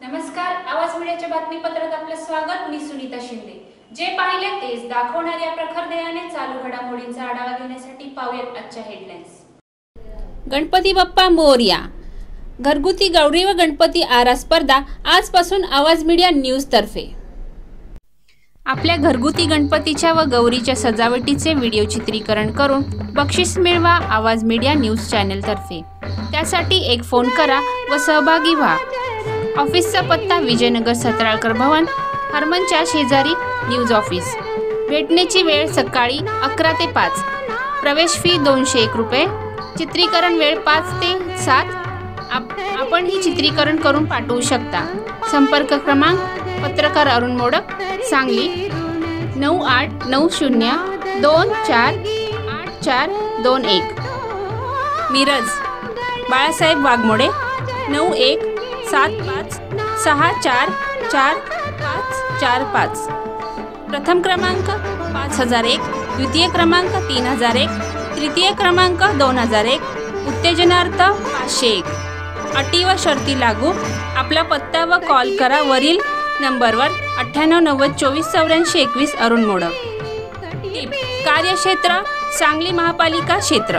नमस्कार, आवाज मीडियाच्या बातमीपत्रात आपलं स्वागत। मी सुनीता शिंदे। जे पाहिले तेच दाखवणाऱ्या प्रखर ध्येयाने चालू घडामोडींचा आढावा घेण्यासाठी पाहूयात आजच्या हेडलाईन्स। गणपती बाप्पा मोरया। घरगुती गौरी व गणपती आरास स्पर्धा आजपासून आवाज मीडिया न्यूज तर्फे। आपल्या घरगुती गणपतीच्या व गौरीच्या सजावटीचे व्हिडिओ चित्रीकरण करून बक्षीस मिळवा आवाज मीडिया न्यूज चॅनल तर्फे। त्यासाठी एक फोन करा व सहभागी व्हा। ऑफिसचा पत्ता विजयनगर सतराळकर भवन, हरमनच्या शेजारी न्यूज ऑफिस। भेटण्याची वेळ सकाळी 11 ते 5। प्रवेश फी 201 रुपये। चित्रीकरण वेळ 5 ते 7। आपण ही चित्रीकरण करून पाठवू शकता। संपर्क क्रमांक पत्रकार अरुण मोडक, सांगली 9890248421। मिरज बाळासाहेब वाघमोडे 9175644545। प्रथम क्रमांक 5001, द्वितीय क्रमांक 3001, तृतीय क्रमांक 2001, उत्तेजनार्थ 501। अटी व शर्ती लागू। आपला पत्ता व कॉल करा वरील नंबरवर 9890248421 अरुण मोडक। कार्यक्षेत्र सांगली महापालिका क्षेत्र।